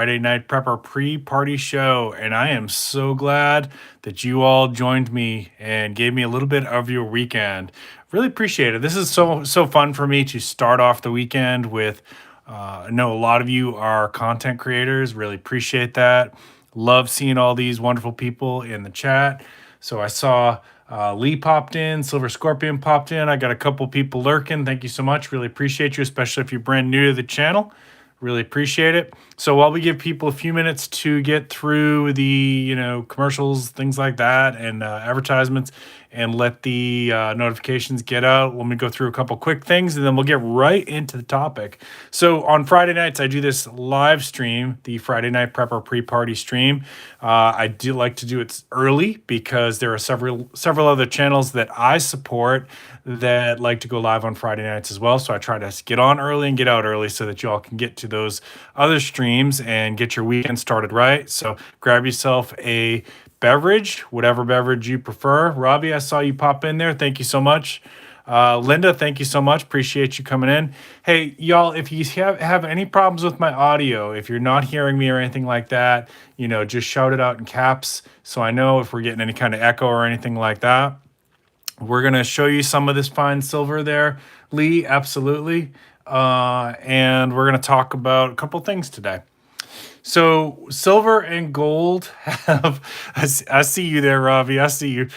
Friday Night Prepper pre-party show, and I am so glad that you all joined me and gave me a little bit of your weekend. Really appreciate it. This is so fun for me to start off the weekend with. I know a lot of you are content creators. Really appreciate that. Love seeing all these wonderful people in the chat. So I saw Lee popped in, Silver Scorpion popped in. I got a couple people lurking. Thank you so much. Really appreciate you, especially if you're brand new to the channel. Really appreciate it. So while we give people a few minutes to get through the, commercials, things like that, and advertisements, and let the notifications get out, let me go through a couple quick things, and then we'll get right into the topic. So on Friday nights, I do this live stream, the Friday Night Prepper pre-party stream. I do like to do it early because there are several other channels that I support that like to go live on Friday nights as well. So I try to get on early and get out early so that you all can get to those other streams and get your weekend started right. So grab yourself a beverage, whatever beverage you prefer. Robbie, I saw you pop in there. Thank you so much. Linda, thank you so much. Appreciate you coming in. Hey, y'all, if you have any problems with my audio, if you're not hearing me or anything like that, just shout it out in caps so I know if we're getting any kind of echo or anything like that. We're going to show you some of this fine silver there, Lee, absolutely. And we're going to talk about a couple things today. So silver and gold have, I see you there, Robbie. I see you.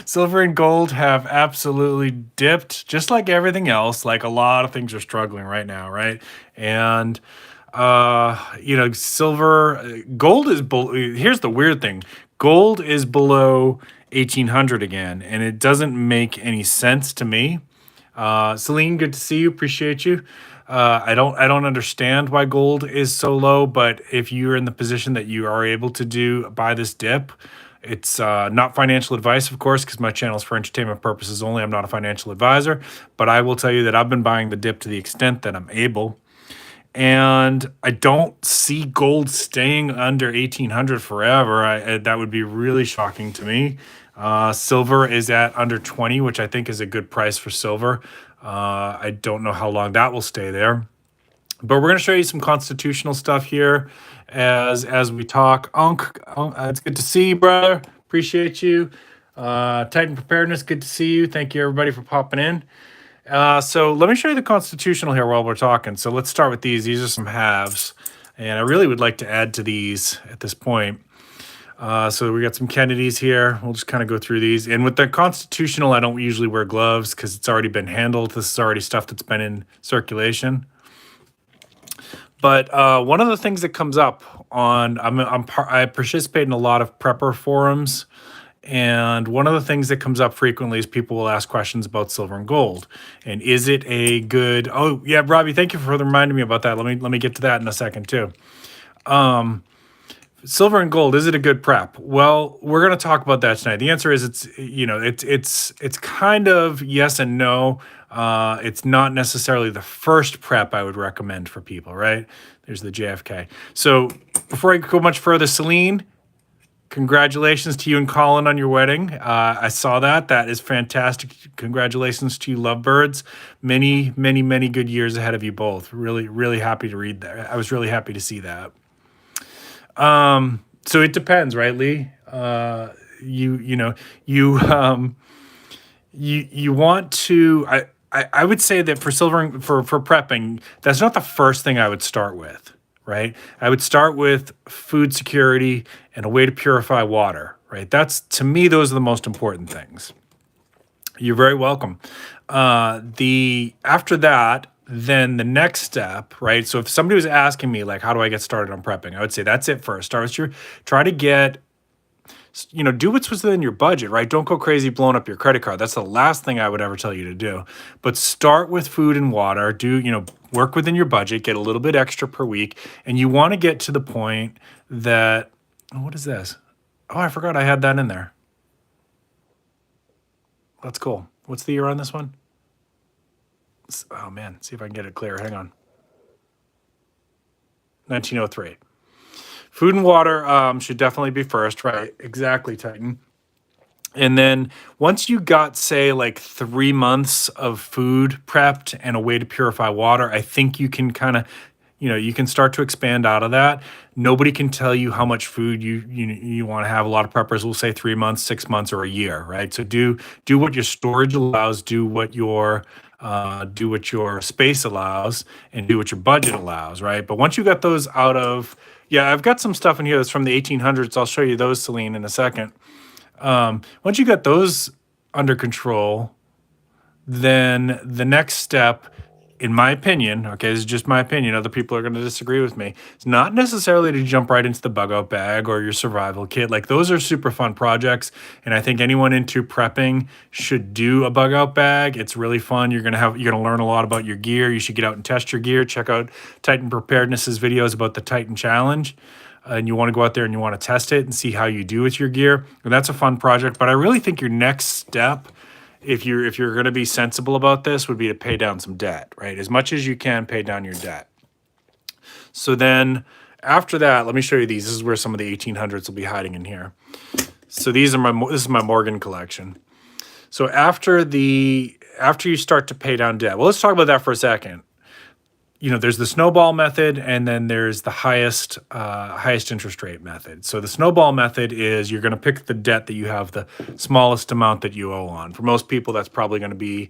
Silver and gold have absolutely dipped, just like everything else. Like a lot of things are struggling right now, right? And silver, gold is here's the weird thing. Gold is below 1800 again, and it doesn't make any sense to me. Celine, good to see you. Appreciate you. I don't understand why gold is so low, but if you're in the position that you are able to buy this dip, it's not financial advice, of course, because my channel is for entertainment purposes only. I'm not a financial advisor, but I will tell you that I've been buying the dip to the extent that I'm able. And I don't see gold staying under 1800 forever. That would be really shocking to me. Silver is at under 20, which I think is a good price for silver. I don't know how long that will stay there. But we're going to show you some constitutional stuff here as we talk. It's good to see you, brother. Appreciate you. Titan Preparedness, good to see you. Thank you, everybody, for popping in. So let me show you the constitutional here while we're talking. So let's start with these. These are some halves. And I really would like to add to these at this point. So we got some Kennedys here. We'll just kind of go through these. And with the constitutional, I don't usually wear gloves because it's already been handled. This is already stuff that's been in circulation. But one of the things that comes up on, I participate in a lot of prepper forums. And one of the things that comes up frequently is people will ask questions about silver and gold. And is it a good... Oh, yeah, Robbie, thank you for reminding me about that. Let me get to that in a second, too. Silver and gold, is it a good prep? Well, we're going to talk about that tonight. The answer is it's kind of yes and no. It's not necessarily the first prep I would recommend for people, right? There's the JFK. So before I go much further, Celine, congratulations to you and Colin on your wedding. I saw that. That is fantastic. Congratulations to you, lovebirds. Many, many, many good years ahead of you both. Really, really happy to read that. I was really happy to see that. So it depends, right, Lee? You want to, I would say that for silver, for prepping, that's not the first thing I would start with, right? I would start with food security and a way to purify water, right? That's, to me, those are the most important things. You're very welcome. After that, then the next step, right? So if somebody was asking me, like, how do I get started on prepping? I would say that's it first. Try to get, do what's within your budget, right? Don't go crazy blowing up your credit card. That's the last thing I would ever tell you to do. But start with food and water. Work within your budget, get a little bit extra per week. And you want to get to the point that, what is this? Oh, I forgot I had that in there. That's cool. What's the year on this one? Oh, man. See if I can get it clear. Hang on. 1903. Food and water should definitely be first, right? Exactly, Titan. And then once you got, say, like 3 months of food prepped and a way to purify water, I think you can kind of, you can start to expand out of that. Nobody can tell you how much food you want to have. A lot of preppers will say 3 months, 6 months, or a year, right? So do what your storage allows, do what your space allows, and do what your budget allows, right? But once you got those out of, yeah, I've got some stuff in here that's from the 1800s. I'll show you those, Celine, in a second. Once you got those under control, then the next step, in my opinion, okay, this is just my opinion, other people are going to disagree with me. It's not necessarily to jump right into the bug out bag or your survival kit. Like, those are super fun projects, and I think anyone into prepping should do a bug out bag. It's really fun. You're going to learn a lot about your gear. You should get out and test your gear. Check out Titan Preparedness's videos about the Titan Challenge. And you want to go out there and you want to test it and see how you do with your gear. And that's a fun project. But I really think your next step, if you're going to be sensible about this, would be to pay down some debt, right? As much as you can, pay down your debt. So then after that, let me show you these. This is where some of the 1800s will be hiding in here. So this is my Morgan collection. So after you start to pay down debt, well, let's talk about that for a second. There's the snowball method, and then there's the highest interest rate method. So the snowball method is you're going to pick the debt that you have the smallest amount that you owe on. For most people, that's probably going to be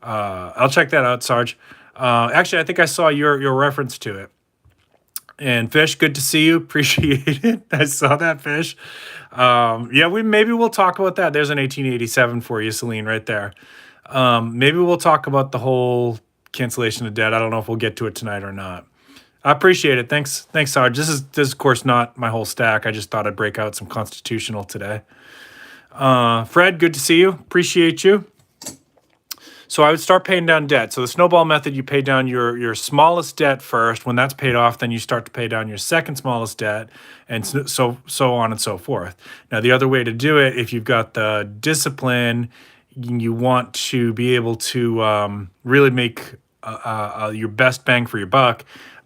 I'll check that out, Sarge. Actually, I think I saw your reference to it. And Fish, good to see you. Appreciate it. I saw that, Fish. Yeah, maybe we'll talk about that. There's an 1887 for you, Celine, right there. Maybe we'll talk about the whole cancellation of debt. I don't know if we'll get to it tonight or not. I appreciate it. Thanks, Sarge. This is of course not my whole stack. I just thought I'd break out some constitutional today. Fred, good to see you. Appreciate you. So I would start paying down debt. So the snowball method, you pay down your smallest debt first. When that's paid off, then you start to pay down your second smallest debt, and so on and so forth. Now, the other way to do it, if you've got the discipline, you want to be able to really make your best bang for your buck,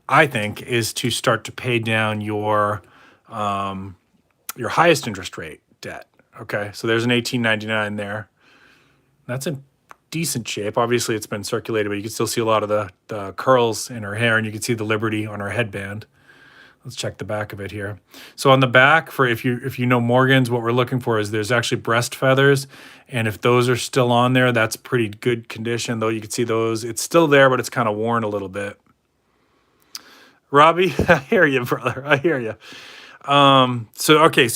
I think, is to start to pay down your highest interest rate debt. Okay, so there's an 1899 there. That's in decent shape. Obviously, it's been circulated, but you can still see a lot of the curls in her hair, and you can see the Liberty on her headband. Let's check the back of it here. So on the back, for if you know Morgan's, what we're looking for is there's actually breast feathers, and if those are still on there, that's pretty good condition. Though you can see those, it's still there, but it's kind of worn a little bit. Robbie, I hear you, brother. I hear you. So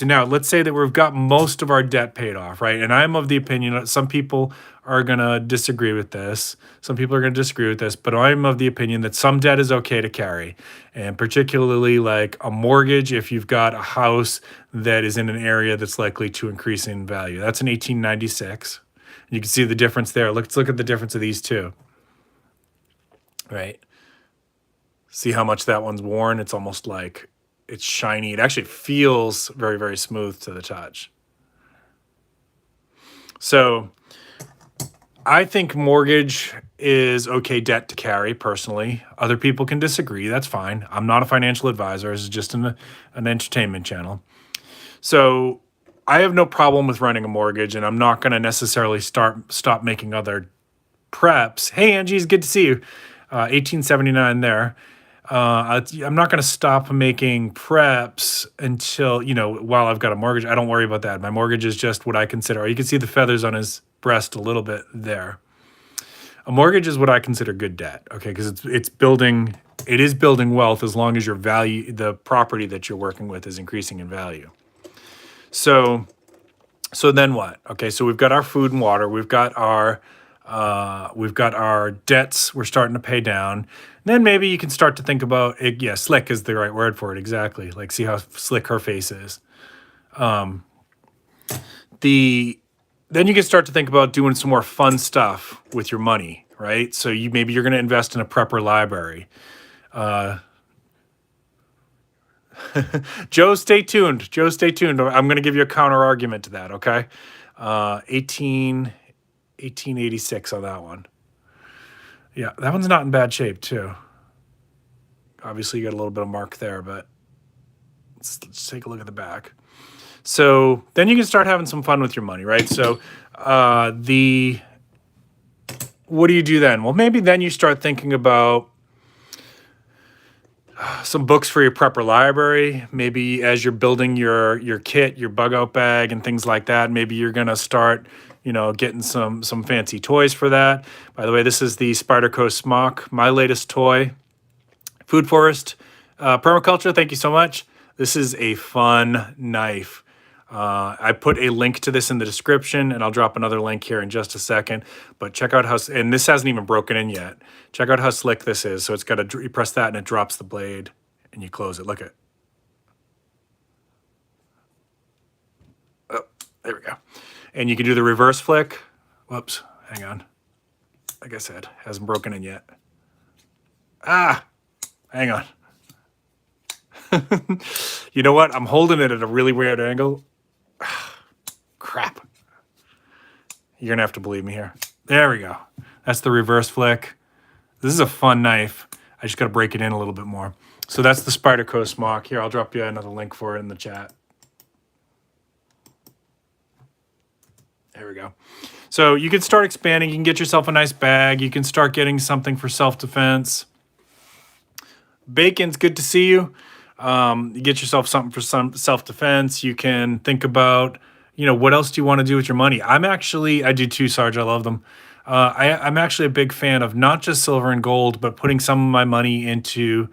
now let's say that we've got most of our debt paid off, right? And I'm of the opinion that some people are going to disagree with this. Some people are going to disagree with this, but I'm of the opinion that some debt is okay to carry. And particularly like a mortgage, if you've got a house that is in an area that's likely to increase in value. That's an 1896. You can see the difference there. Let's look at the difference of these two. Right? See how much that one's worn? It's almost like it's shiny. It actually feels very, very smooth to the touch. So I think mortgage is okay debt to carry, personally. Other people can disagree. That's fine. I'm not a financial advisor. This is just an entertainment channel. So I have no problem with running a mortgage, and I'm not going to necessarily stop making other preps. Hey, Angie, it's good to see you. 1879 there. I'm not going to stop making preps until, while I've got a mortgage. I don't worry about that. My mortgage is just what I consider. You can see the feathers on his breast a little bit there. A mortgage is what I consider good debt, okay? Because it is building wealth as long as the property that you're working with is increasing in value. So then what? Okay, so we've got our food and water. We've got our debts we're starting to pay down. Then maybe you can start to think about it. Yeah, slick is the right word for it, exactly. Like, see how slick her face is. Then you can start to think about doing some more fun stuff with your money, right? So maybe you're going to invest in a prepper library. Joe, stay tuned. Joe, stay tuned. I'm going to give you a counter argument to that, okay? 1886 on that one. Yeah, that one's not in bad shape, too. Obviously, you got a little bit of mark there, but let's take a look at the back. So then you can start having some fun with your money, right? So what do you do then? Well, maybe then you start thinking about Some books for your prepper library. Maybe as you're building your kit, your bug out bag and things like that, maybe you're gonna start, getting some fancy toys for that. By the way, this is the Spyderco Smock, my latest toy. Food Forest Permaculture, thank you so much. This is a fun knife. I put a link to this in the description, and I'll drop another link here in just a second. But check out how, and this hasn't even broken in yet. Check out how slick this is. So it's got you press that and it drops the blade, and you close it. Look at it. Oh, there we go. And you can do the reverse flick. Whoops, hang on. Like I said, hasn't broken in yet. Ah, hang on. You know what? I'm holding it at a really weird angle. Crap. You're going to have to believe me here. There we go. That's the reverse flick. This is a fun knife. I just got to break it in a little bit more. So that's the Spyderco Smock. Here, I'll drop you another link for it in the chat. There we go. So you can start expanding. You can get yourself a nice bag. You can start getting something for self-defense. Bacon's good to see you. You get yourself something for some self-defense. You can think about, what else do you want to do with your money? I do too, Sarge. I love them. I'm actually a big fan of not just silver and gold, but putting some of my money into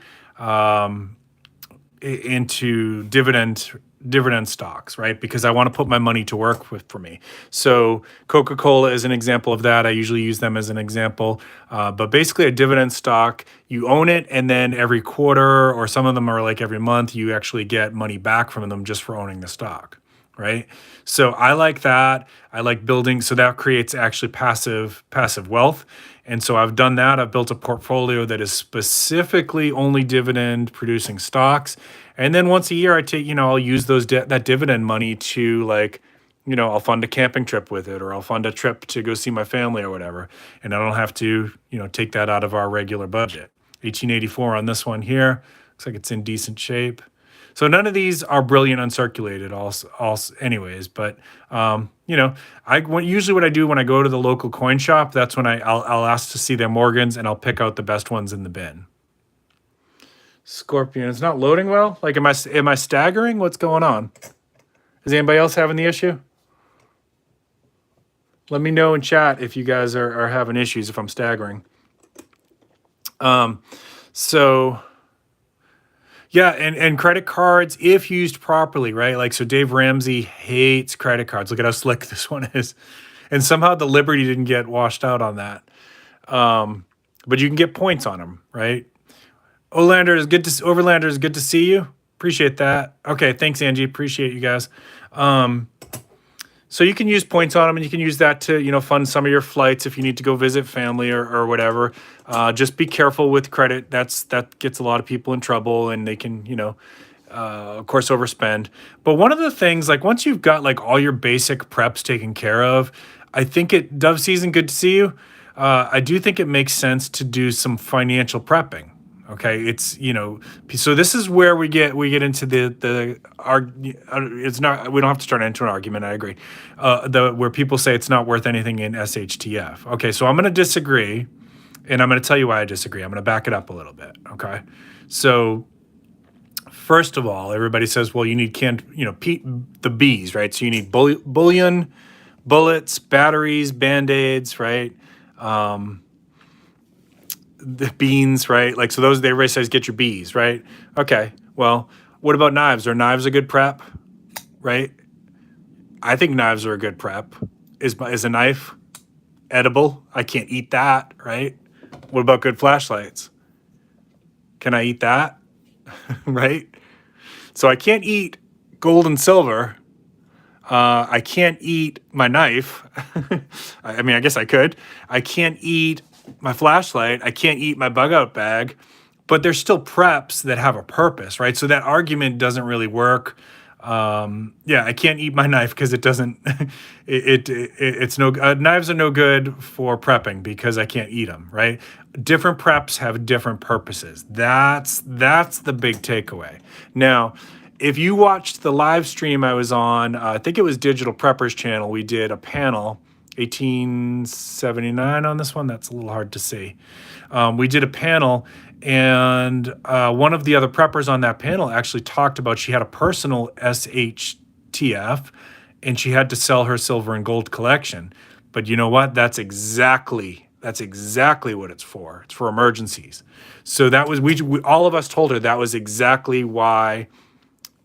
dividend stocks, right? Because I want to put my money to work for me. So Coca-Cola is an example of that. I usually use them as an example. But basically a dividend stock, you own it, and then every quarter, or some of them are like every month, you actually get money back from them just for owning the stock, right? So I like that. I like building, so that creates actually passive wealth. And so I've done that. I've built a portfolio that is specifically only dividend producing stocks. And then once a year I take, I'll use that dividend money to I'll fund a camping trip with it, or I'll fund a trip to go see my family or whatever. And I don't have to, take that out of our regular budget. 1884 on this one here. Looks like it's in decent shape. So none of these are brilliant uncirculated also anyways, but usually what I do when I go to the local coin shop, that's when I'll ask to see their Morgans, and I'll pick out the best ones in the bin. Scorpion, it's not loading well? Like, am I staggering? What's going on? Is anybody else having the issue? Let me know in chat if you guys are having issues, if I'm staggering. Yeah, and credit cards, if used properly, right? Like, so Dave Ramsey hates credit cards. Look at how slick this one is. And somehow the Liberty didn't get washed out on that. But you can get points on them, right? Overlander is good to see you. Appreciate that. Okay, thanks, Angie. Appreciate you guys. So you can use points on them, and you can use that to, fund some of your flights if you need to go visit family or whatever. Just be careful with credit. That gets a lot of people in trouble, and they can, of course, overspend. But one of the things, like, once you've got all your basic preps taken care of, I think Dove season, good to see you. I do think it makes sense to do some financial prepping. Okay, it's so this is where we get into it's not, we don't have to start into an argument. I agree. Where people say it's not worth anything in SHTF. Okay, so I'm going to disagree, and I'm going to tell you why I disagree. I'm going to back it up a little bit. Okay, so first of all, everybody says, well, you need the B's, right? So you need bullion, bullets, batteries, band-aids, right? The beans, right? Like, so those, everybody says get your B's, right? Okay, well, what about knives? Are knives a good prep, right? I think knives are a good prep. Is a knife edible? I can't eat that, right? What about good flashlights? Can I eat that? Right? So I can't eat gold and silver. I can't eat my knife. I mean, I guess I could. I can't eat my flashlight. I can't eat my bug out bag, but there's still preps that have a purpose, right? So that argument doesn't really work. Yeah, I can't eat my knife because it doesn't, it's no, knives are no good for prepping because I can't eat them, right? Different preps have different purposes. That's the big takeaway. Now, if you watched the live stream I was on, I think it was Digital Preppers channel, we did a panel, 1879 on this one. That's a little hard to see. We did a panel, And one of the other preppers on that panel actually talked about she had a personal SHTF and she had to sell her silver and gold collection. But you know what? That's exactly what it's for. It's for emergencies. So that was, we all of us told her that was exactly why,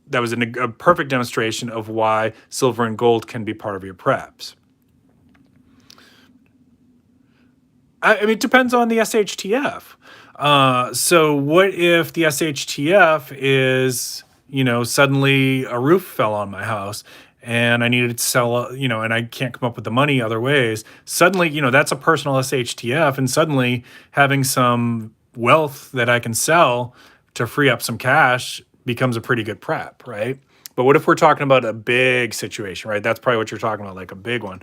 that was a perfect demonstration of why silver and gold can be part of your preps. I mean, it depends on the SHTF. So what if the SHTF is, you know, suddenly a roof fell on my house and I needed to sell, you know, and I can't come up with the money other ways. Suddenly, you know, that's a personal SHTF, and suddenly having some wealth that I can sell to free up some cash becomes a pretty good prep, right? But what if we're talking about a big situation, right? That's probably what you're talking about, like a big one,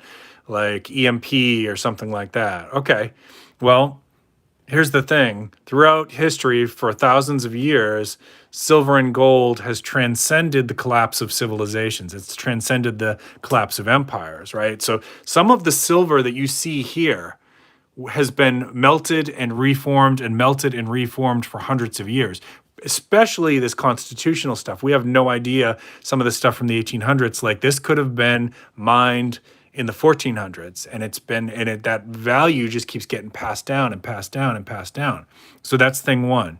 like EMP or something like that. Okay, well, here's the thing. Throughout history, for thousands of years, silver and gold has transcended the collapse of civilizations. It's transcended the collapse of empires, right? So some of the silver that you see here has been melted and reformed and melted and reformed for hundreds of years, especially this constitutional stuff. We have no idea some of the stuff from the 1800s. Like, this could have been mined in the 1400s, and it's been, and that value just keeps getting passed down and passed down and passed down. So that's thing one.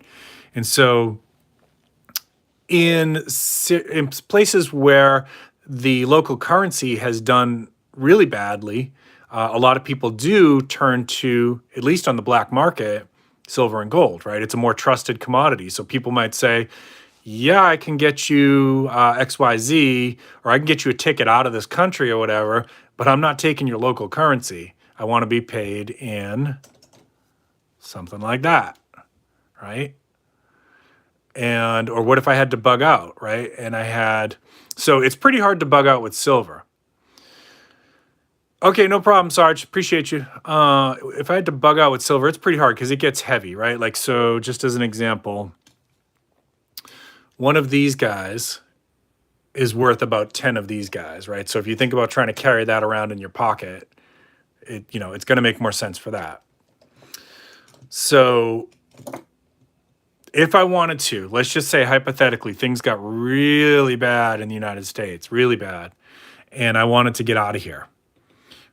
And so in places where the local currency has done really badly, a lot of people do turn to, at least on the black market, silver and gold, right? It's a more trusted commodity. So people might say, yeah, I can get you XYZ, or I can get you a ticket out of this country or whatever, but I'm not taking your local currency. I want to be paid in something like that, right? And, or what if I had to bug out, right? And I had, so it's pretty hard to bug out with silver. Okay, no problem, Sarge. Appreciate you. If I had to bug out with silver, it's pretty hard because it gets heavy, right? Like, so just as an example, one of these guys is worth about 10 of these guys, right? So if you think about trying to carry that around in your pocket, it, you know, it's going to make more sense for that. So if I wanted to, let's just say hypothetically, things got really bad in the United States, really bad, and I wanted to get out of here,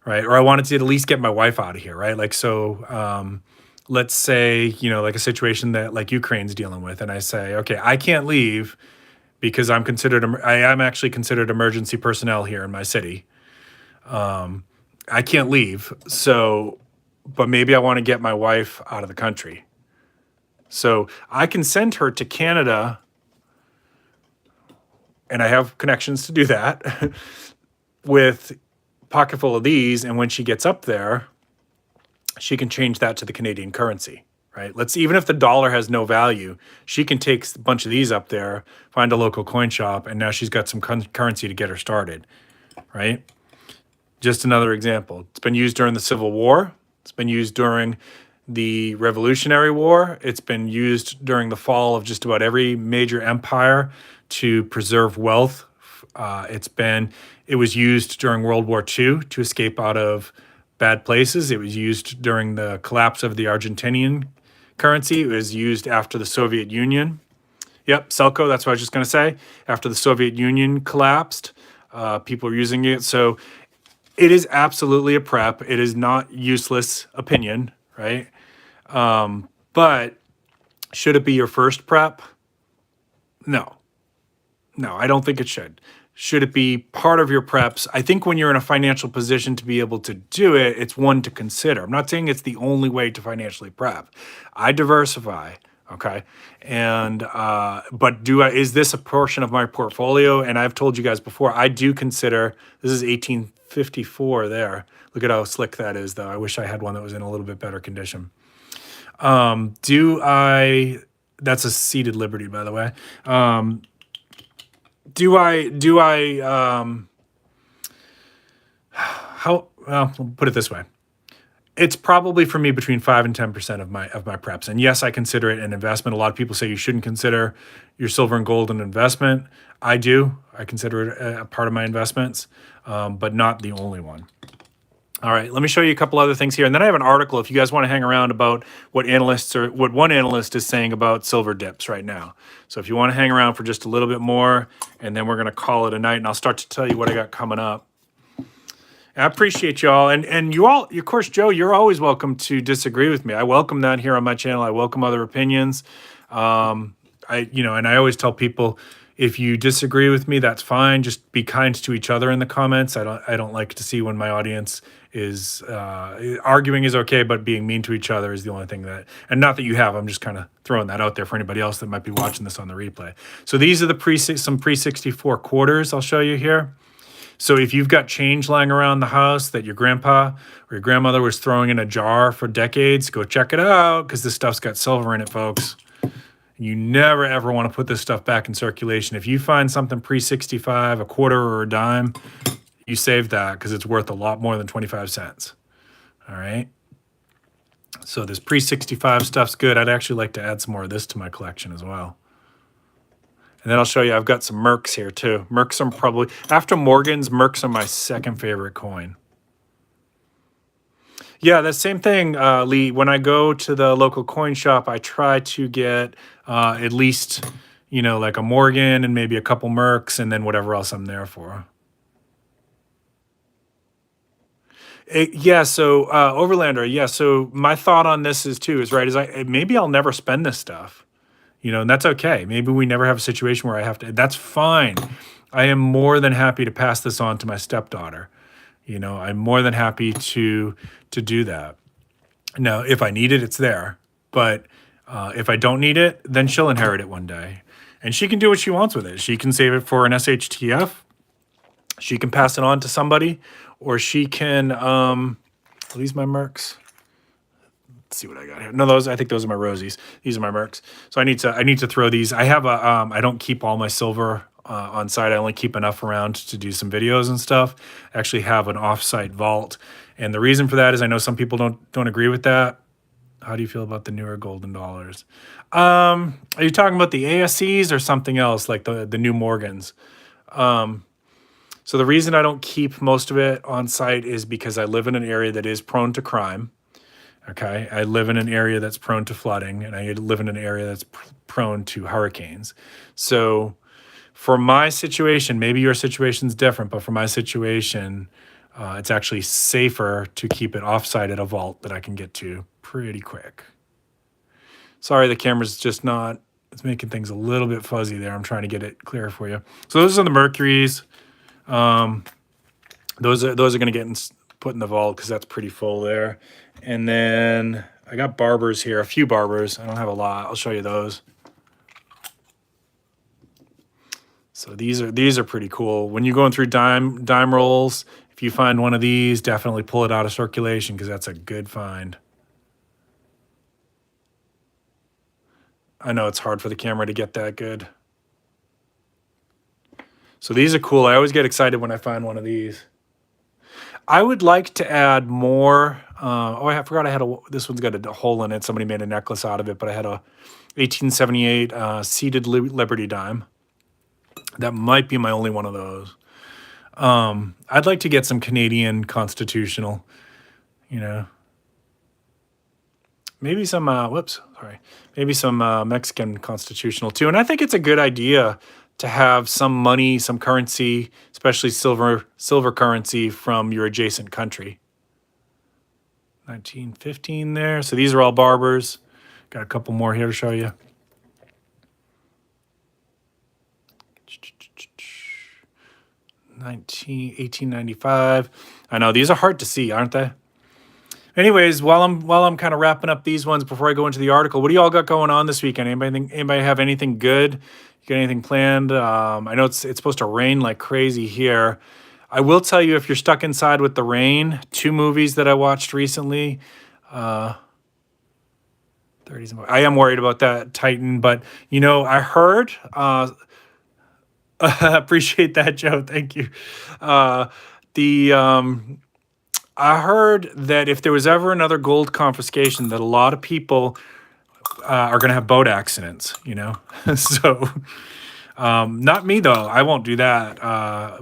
right? Or I wanted to at least get my wife out of here, right? Like, so let's say, you know, like a situation that like Ukraine's dealing with, and I say, okay, I can't leave because I am actually considered emergency personnel here in my city. I can't leave, so, but maybe I want to get my wife out of the country. So I can send her to Canada, and I have connections to do that, with a pocket full of these, and when she gets up there, she can change that to the Canadian currency, right? Even if the dollar has no value, she can take a bunch of these up there, find a local coin shop, and now she's got some currency to get her started, right? Just another example. It's been used during the Civil War. It's been used during the Revolutionary War. It's been used during the fall of just about every major empire to preserve wealth. It was used during World War II to escape out of bad places. It was used during the collapse of the Argentinian currency. It was used after the Soviet Union. Yep, Selco, that's what I was just going to say. After the Soviet Union collapsed, people were using it. So it is absolutely a prep. It is not useless opinion, right? But should it be your first prep? No, I don't think it should. Should it be part of your preps? I think when you're in a financial position to be able to do it, it's one to consider. I'm not saying it's the only way to financially prep. I diversify, okay? And, but is this a portion of my portfolio? And I've told you guys before, I do consider, this is 1854 there. Look at how slick that is, though. I wish I had one that was in a little bit better condition. That's a seated Liberty, by the way. Well, we'll put it this way. It's probably for me between 5 and 10% of my preps. And yes, I consider it an investment. A lot of people say you shouldn't consider your silver and gold an investment. I do. I consider it a part of my investments, but not the only one. All right, let me show you a couple other things here. And then I have an article if you guys want to hang around about what one analyst is saying about silver dips right now. So if you want to hang around for just a little bit more, and then we're going to call it a night, and I'll start to tell you what I got coming up. I appreciate y'all. And you all, of course, Joe, you're always welcome to disagree with me. I welcome that here on my channel. I welcome other opinions. And I always tell people, if you disagree with me, that's fine. Just be kind to each other in the comments. I don't like to see when my audience is arguing is okay, but being mean to each other is the only thing that, and not that you have, I'm just kind of throwing that out there for anybody else that might be watching this on the replay. So these are the some pre-64 quarters I'll show you here. So if you've got change lying around the house that your grandpa or your grandmother was throwing in a jar for decades, go check it out, because this stuff's got silver in it, folks. You never, ever want to put this stuff back in circulation. If you find something pre-65, a quarter or a dime, you save that because it's worth a lot more than 25 cents. All right. So this pre-65 stuff's good. I'd actually like to add some more of this to my collection as well. And then I'll show you, I've got some Mercs here too. Mercs are probably, after Morgan's, Mercs are my second favorite coin. Yeah, the same thing, Lee. When I go to the local coin shop, I try to get at least, like a Morgan and maybe a couple Mercs and then whatever else I'm there for. So Overlander, yeah. So my thought on this is maybe I'll never spend this stuff. And that's okay. Maybe we never have a situation where I have to. That's fine. I am more than happy to pass this on to my stepdaughter. I'm more than happy to do that. Now, if I need it, it's there. But if I don't need it, then she'll inherit it one day. And she can do what she wants with it. She can save it for an SHTF. She can pass it on to somebody. Or she can, are these my Mercs? Let's see what I got here. No, I think those are my Rosies. These are my Mercs. So I need to throw these. I have I don't keep all my silver on site. I only keep enough around to do some videos and stuff. I actually have an off-site vault. And the reason for that is I know some people don't agree with that. How do you feel about the newer golden dollars? Are you talking about the ASCs or something else, like the new Morgans? So the reason I don't keep most of it on site is because I live in an area that is prone to crime. Okay, I live in an area that's prone to flooding, and I live in an area that's prone to hurricanes. So for my situation, maybe your situation's different, but for my situation, it's actually safer to keep it offsite at a vault that I can get to pretty quick. Sorry, the camera's just not, it's making things a little bit fuzzy there. I'm trying to get it clear for you. So those are the Mercuries. Those are going to get put in the vault because that's pretty full there. And then I got barbers here, a few barbers. I don't have a lot. I'll show you those. So these are pretty cool. When you're going through dime rolls, if you find one of these, definitely pull it out of circulation because that's a good find. I know it's hard for the camera to get that good. So these are cool. I always get excited when I find one of these. I would like to add more. I forgot I had this one's got a hole in it. Somebody made a necklace out of it, but I had a 1878 seated Liberty dime. That might be my only one of those. I'd like to get some Canadian constitutional, maybe some, maybe some Mexican constitutional too. And I think it's a good idea to have some money, some currency, especially silver currency from your adjacent country. 1915 there. So these are all barbers. Got a couple more here to show you. $1895. I know these are hard to see, aren't they? Anyways, while I'm kind of wrapping up these ones before I go into the article, what do you all got going on this weekend? Anybody have anything good? You got anything planned? I know it's supposed to rain like crazy here. I will tell you, if you're stuck inside with the rain, 2 movies that I watched recently. 30s. I am worried about that Titan, but I heard. Appreciate that, Joe. Thank you. I heard that if there was ever another gold confiscation, that a lot of people are going to have boat accidents. So Not me though. I won't do that.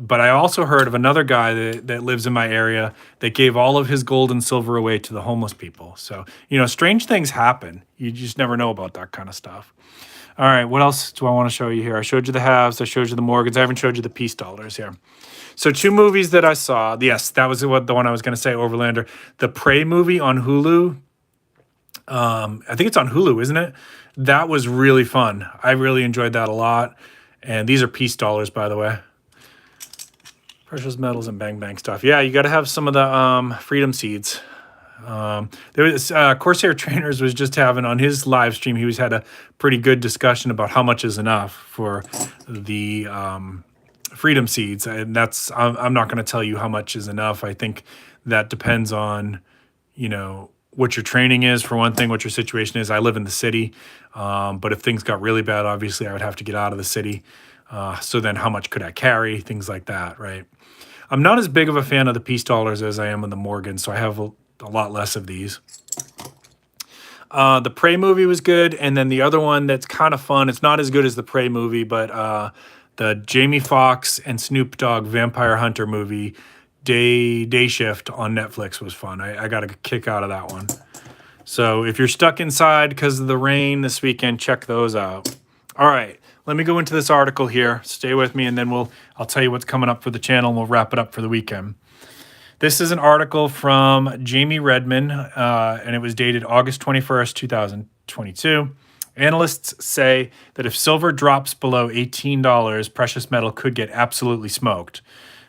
But I also heard of another guy that lives in my area that gave all of his gold and silver away to the homeless people. So, strange things happen. You just never know about that kind of stuff. All right, what else do I want to show you here? I showed you the halves. I showed you the Morgans. I haven't showed you the peace dollars here. So 2 movies that I saw. Yes, that was the one I was going to say, Overlander. The Prey movie on Hulu. I think it's on Hulu, isn't it? That was really fun. I really enjoyed that a lot. And these are peace dollars, by the way. Precious metals and bang bang stuff. Yeah, you got to have some of the freedom seeds. There was Corsair Trainers was just having on his live stream. He had a pretty good discussion about how much is enough for the freedom seeds, and I'm not going to tell you how much is enough. I think that depends on what your training is, for one thing, what your situation is. I live in the city, but if things got really bad, obviously I would have to get out of the city. So then how much could I carry? Things like that, right? I'm not as big of a fan of the peace dollars as I am in the Morgan, so I have a lot less of these. The Prey movie was good, and then the other one that's kind of fun, it's not as good as the Prey movie, but the Jamie Foxx and Snoop Dogg Vampire Hunter movie, Day Shift on Netflix was fun. I got a kick out of that one. So if you're stuck inside because of the rain this weekend, check those out. All right, let me go into this article here. Stay with me, and then I'll tell you what's coming up for the channel, and we'll wrap it up for the weekend. This is an article from Jamie Redman, and it was dated August 21st, 2022. Analysts say that if silver drops below $18, precious metal could get absolutely smoked.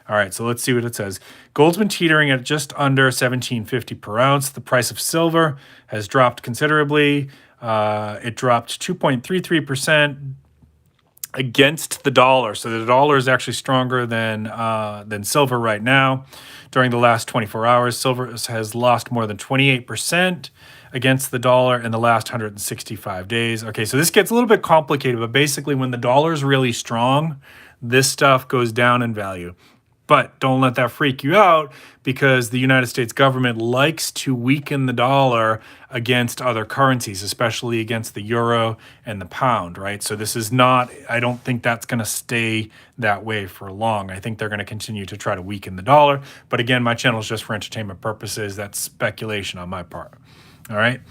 All right, so let's see what it says. Gold's been teetering at just under $17.50 per ounce. The price of silver has dropped considerably. It dropped 2.33% against the dollar. So the dollar is actually stronger than silver right now. During the last 24 hours, silver has lost more than 28% against the dollar in the last 165 days. Okay, so this gets a little bit complicated, but basically when the dollar is really strong, this stuff goes down in value. But don't let that freak you out, because the United States government likes to weaken the dollar against other currencies, especially against the euro and the pound, right? So this is not, I don't think that's going to stay that way for long. I think they're going to continue to try to weaken the dollar. But again, my channel is just for entertainment purposes. That's speculation on my part. All right.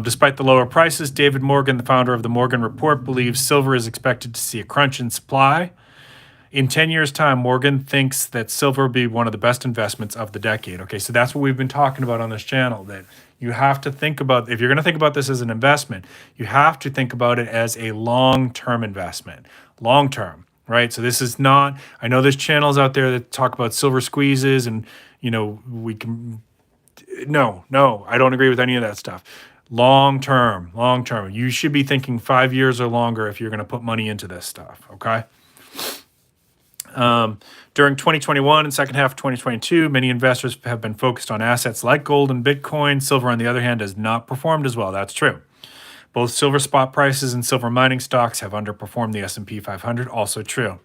Despite the lower prices, David Morgan, the founder of the Morgan Report, believes silver is expected to see a crunch in supply. In 10 years' time, Morgan thinks that silver will be one of the best investments of the decade. Okay, so that's what we've been talking about on this channel, that you have to think about, if you're going to think about this as an investment, you have to think about it as a long-term investment. Long-term, right? So this is not, I know there's channels out there that talk about silver squeezes and, we can, no, I don't agree with any of that stuff. Long-term. You should be thinking 5 years or longer if you're going to put money into this stuff, okay? During 2021 and second half of 2022, many investors have been focused on assets like gold and Bitcoin. Silver, on the other hand, has not performed as well. That's true. Both silver spot prices and silver mining stocks have underperformed the S&P 500. Also true.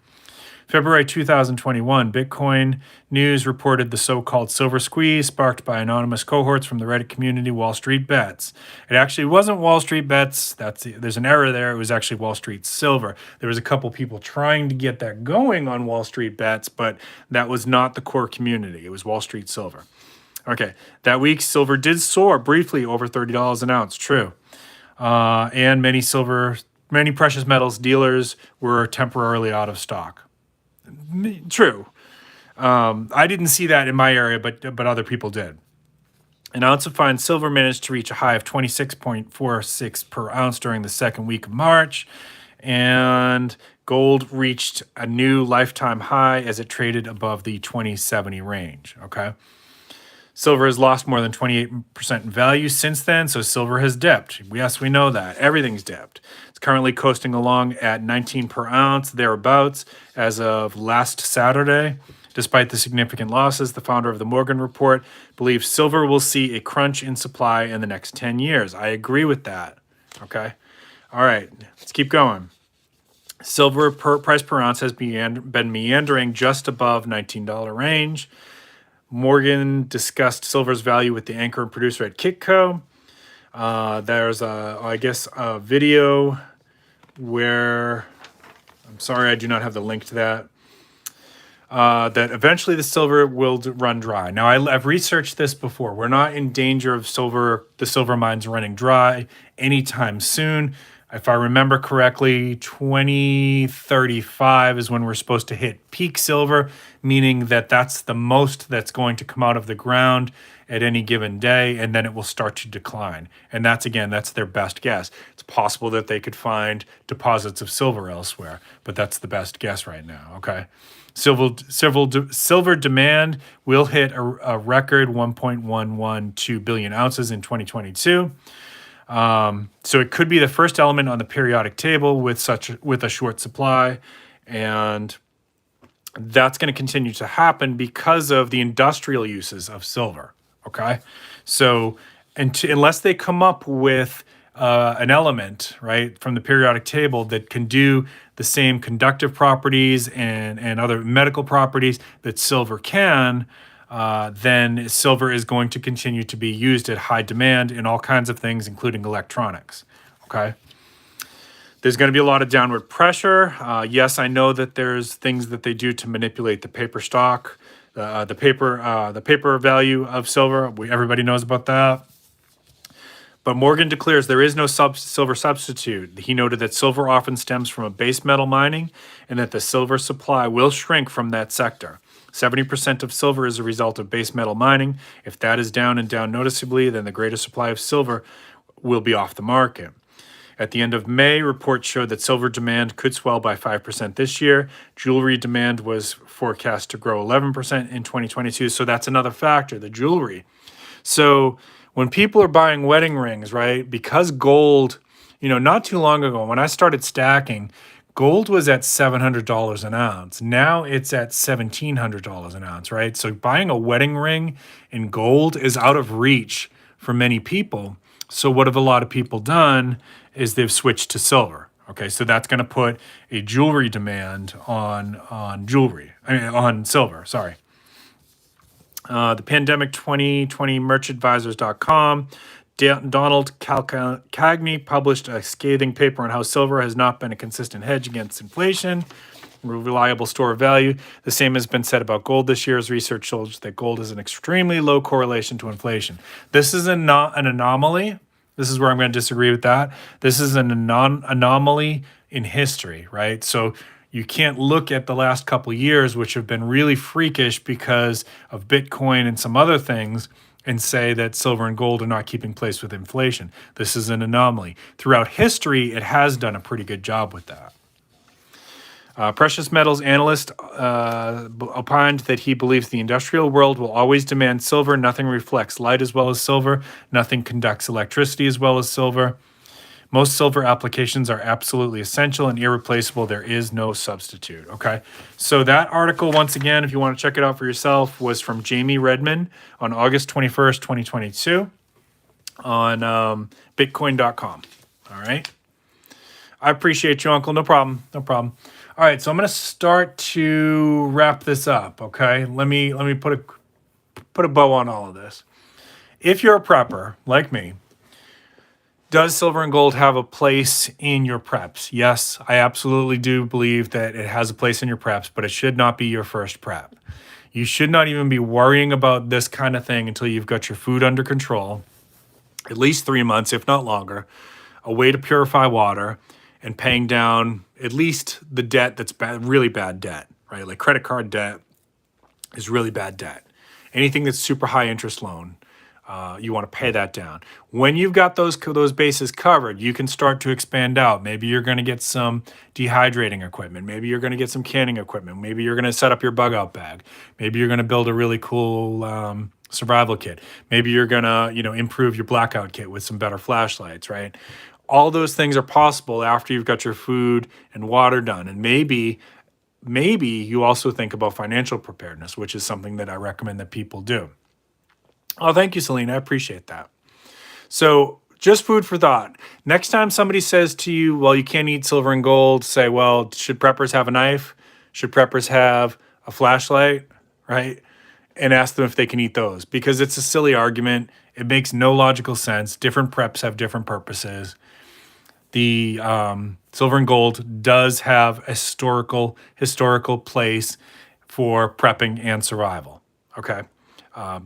February 2021, Bitcoin News reported the so-called silver squeeze sparked by anonymous cohorts from the Reddit community Wall Street Bets. It actually wasn't Wall Street Bets. There's an error there. It was actually Wall Street Silver. There was a couple people trying to get that going on Wall Street Bets, but that was not the core community. It was Wall Street Silver. Okay, that week, silver did soar briefly over $30 an ounce. True. And many precious metals dealers were temporarily out of stock. True. I didn't see that in my area, but other people did. An ounce of fine silver managed to reach a high of 26.46 per ounce during the second week of March, and gold reached a new lifetime high as it traded above the 2070 range, okay? Silver has lost more than 28% in value since then, so silver has dipped. Yes, we know that. Everything's dipped. It's currently coasting along at 19 per ounce, thereabouts, as of last Saturday. Despite the significant losses, the founder of the Morgan Report believes silver will see a crunch in supply in the next 10 years. I agree with that, okay? All right, let's keep going. Silver price per ounce has been meandering just above $19 range. Morgan discussed silver's value with the anchor and producer at Kitco. There's a video where, sorry I do not have the link to that. That eventually the silver will run dry. Now, I've researched this before. We're not in danger of the silver mines running dry anytime soon. If I remember correctly, 2035 is when we're supposed to hit peak silver, meaning that that's the most that's going to come out of the ground at any given day, and then it will start to decline. And that's their best guess. It's possible that they could find deposits of silver elsewhere, but that's the best guess right now, okay? Silver demand will hit a record 1.112 billion ounces in 2022. So it could be the first element on the periodic table with a short supply, and that's going to continue to happen because of the industrial uses of silver. Okay, so unless they come up with an element, right, from the periodic table that can do the same conductive properties and other medical properties that silver can, then silver is going to continue to be used at high demand in all kinds of things, including electronics. Okay. There's going to be a lot of downward pressure. Yes, I know that there's things that they do to manipulate the paper stock, the paper value of silver. Everybody knows about that. But Morgan declares there is no silver substitute. He noted that silver often stems from a base metal mining and that the silver supply will shrink from that sector. 70% of silver is a result of base metal mining. If that is down and down noticeably, then the greatest supply of silver will be off the market. At the end of May, reports showed that silver demand could swell by 5% this year. Jewelry demand was forecast to grow 11% in 2022. So that's another factor, the jewelry. So when people are buying wedding rings, right, because gold, not too long ago, when I started stacking, gold was at $700 an ounce. Now it's at $1,700 an ounce, right? So buying a wedding ring in gold is out of reach for many people. So what have a lot of people done is they've switched to silver. Okay, so that's going to put a jewelry demand on silver, sorry. The pandemic 2020 merchadvisors.com, Donald Cagney published a scathing paper on how silver has not been a consistent hedge against inflation, a reliable store of value. The same has been said about gold this year, as research shows that gold has an extremely low correlation to inflation. This is an anomaly. This is where I'm going to disagree with that. This is an anomaly in history, right? So you can't look at the last couple of years, which have been really freakish because of Bitcoin and some other things, and say that silver and gold are not keeping pace with inflation. This is an anomaly. Throughout history, it has done a pretty good job with that. Precious metals analyst opined that he believes the industrial world will always demand silver. Nothing reflects light as well as silver. Nothing conducts electricity as well as silver. Most silver applications are absolutely essential and irreplaceable. There is no substitute. Okay. So that article, once again, if you want to check it out for yourself, was from Jamie Redmond on August 21st, 2022 on bitcoin.com. All right. I appreciate you, Uncle. No problem. No problem. All right. So I'm going to start to wrap this up. Okay. Let me put a bow on all of this. If you're a prepper like me, does silver and gold have a place in your preps? Yes, I absolutely do believe that it has a place in your preps, but it should not be your first prep. You should not even be worrying about this kind of thing until you've got your food under control, at least 3 months, if not longer, a way to purify water, and paying down at least the debt that's really bad debt, right? Like credit card debt is really bad debt. Anything that's super high interest loan, you want to pay that down. When you've got those bases covered, you can start to expand out. Maybe you're going to get some dehydrating equipment. Maybe you're going to get some canning equipment. Maybe you're going to set up your bug out bag. Maybe you're going to build a really cool survival kit. Maybe you're going to, improve your blackout kit with some better flashlights, right? All those things are possible after you've got your food and water done. And maybe you also think about financial preparedness, which is something that I recommend that people do. Oh, thank you, Selena. I appreciate that. So just food for thought. Next time somebody says to you, well, you can't eat silver and gold, say, well, should preppers have a knife? Should preppers have a flashlight, right? And ask them if they can eat those, because it's a silly argument. It makes no logical sense. Different preps have different purposes. The Silver and gold does have a historical place for prepping and survival. Okay.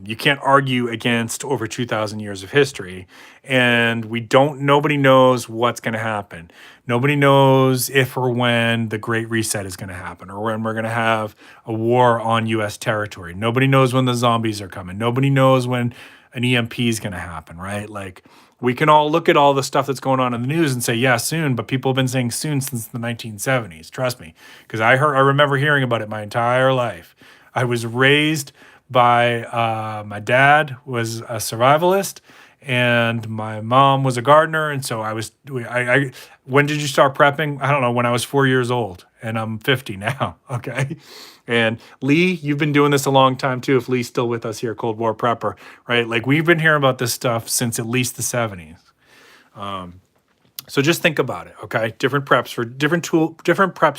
You can't argue against over 2,000 years of history, and nobody knows what's going to happen. Nobody knows if or when the Great Reset is going to happen, or when we're going to have a war on U.S. territory. Nobody knows when the zombies are coming. Nobody knows when an EMP is going to happen, right? Like, we can all look at all the stuff that's going on in the news and say, yeah, soon, but people have been saying soon since the 1970s. Trust me, because I remember hearing about it my entire life. I was raised by my dad was a survivalist, and my mom was a gardener, and so when did you start prepping? I don't know, when I was 4 years old, and I'm 50 now. Okay. And Lee, you've been doing this a long time too, if Lee's still with us here, Cold War Prepper, right? Like, we've been hearing about this stuff since at least the 70s. So just think about it, okay? Different preps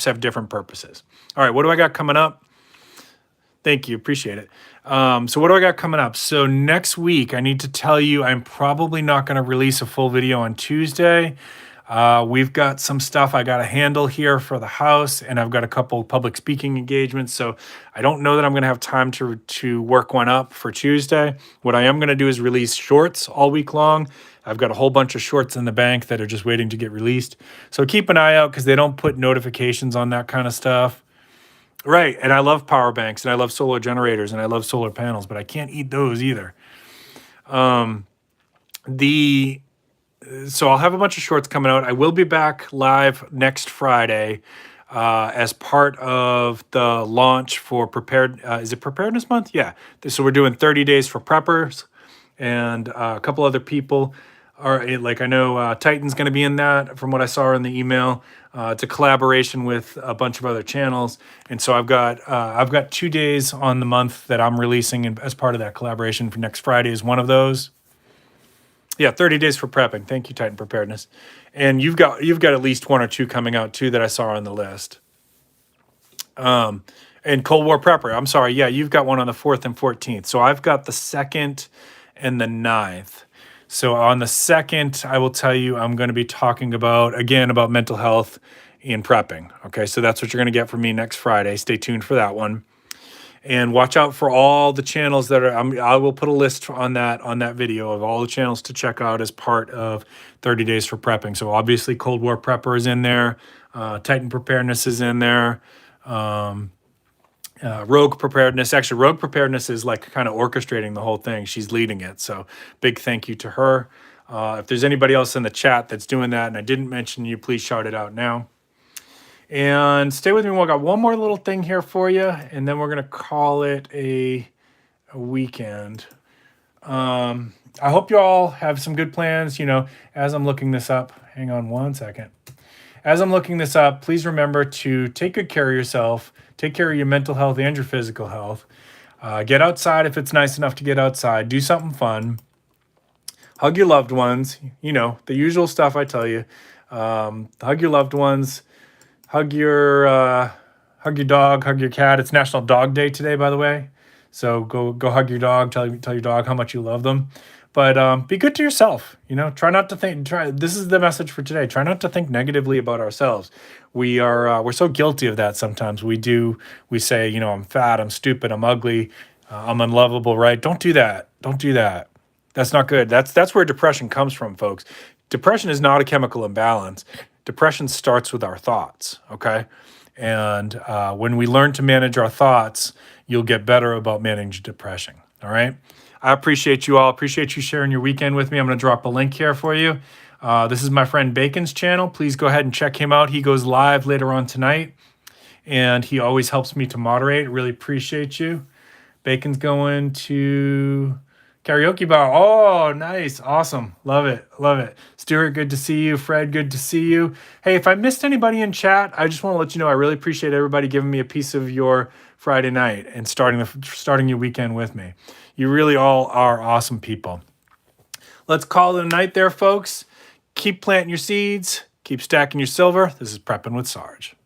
have different purposes. All right, what do I got coming up? Thank you. Appreciate it. So what do I got coming up? So next week, I need to tell you, I'm probably not going to release a full video on Tuesday. We've got some stuff I got to handle here for the house, and I've got a couple public speaking engagements. So I don't know that I'm going to have time to work one up for Tuesday. What I am going to do is release shorts all week long. I've got a whole bunch of shorts in the bank that are just waiting to get released. So keep an eye out, because they don't put notifications on that kind of stuff. Right, and I love power banks, and I love solar generators, and I love solar panels, but I can't eat those either. So I'll have a bunch of shorts coming out. I will be back live next Friday as part of the launch for is it Preparedness Month? Yeah. So we're doing 30 days for preppers, and a couple other people are, like, I know Titan's going to be in that from what I saw in the email. It's a collaboration with a bunch of other channels. And so I've got 2 days on the month that I'm releasing, and as part of that collaboration for next Friday is one of those. Yeah, 30 days for prepping. Thank you, Titan Preparedness. And you've got at least one or two coming out too that I saw on the list. And Cold War Prepper, I'm sorry, yeah, you've got one on the 4th and 14th. So I've got the 2nd and the 9th. So on the 2nd, I will tell you, I'm going to be talking about mental health in prepping. Okay, so that's what you're going to get from me next Friday. Stay tuned for that one. And watch out for all the channels that are, I will put a list on that video of all the channels to check out as part of 30 Days for Prepping. So obviously Cold War Prepper is in there. Titan Preparedness is in there. Rogue Preparedness. Actually, Rogue Preparedness is like kind of orchestrating the whole thing. She's leading it. So big thank you to her. If there's anybody else in the chat that's doing that and I didn't mention you, please shout it out now. And stay with me. We've got one more little thing here for you, and then we're going to call it a weekend. I hope you all have some good plans. You know, as I'm looking this up, hang on one second. As I'm looking this up, please remember to take good care of yourself, take care of your mental health and your physical health. Get outside if it's nice enough to get outside. Do something fun. Hug your loved ones. You know, the usual stuff I tell you. Hug your loved ones. Hug your dog, hug your cat. It's National Dog Day today, by the way. So go hug your dog. Tell your dog how much you love them. But be good to yourself. You know, try not to think. This is the message for today. Try not to think negatively about ourselves. We're so guilty of that sometimes. We say, you know, I'm fat, I'm stupid, I'm ugly, I'm unlovable. Right? Don't do that. Don't do that. That's not good. That's where depression comes from, folks. Depression is not a chemical imbalance. Depression starts with our thoughts, okay? And when we learn to manage our thoughts, you'll get better about managing depression, all right? I appreciate you all. Appreciate you sharing your weekend with me. I'm going to drop a link here for you. This is my friend Bacon's channel. Please go ahead and check him out. He goes live later on tonight, and he always helps me to moderate. Really appreciate you. Bacon's going to karaoke bar. Oh, nice. Awesome. Love it. Love it. Stuart, good to see you. Fred, good to see you. Hey, if I missed anybody in chat, I just want to let you know I really appreciate everybody giving me a piece of your Friday night and starting your weekend with me. You really all are awesome people. Let's call it a night there, folks. Keep planting your seeds. Keep stacking your silver. This is Prepping with Sarge.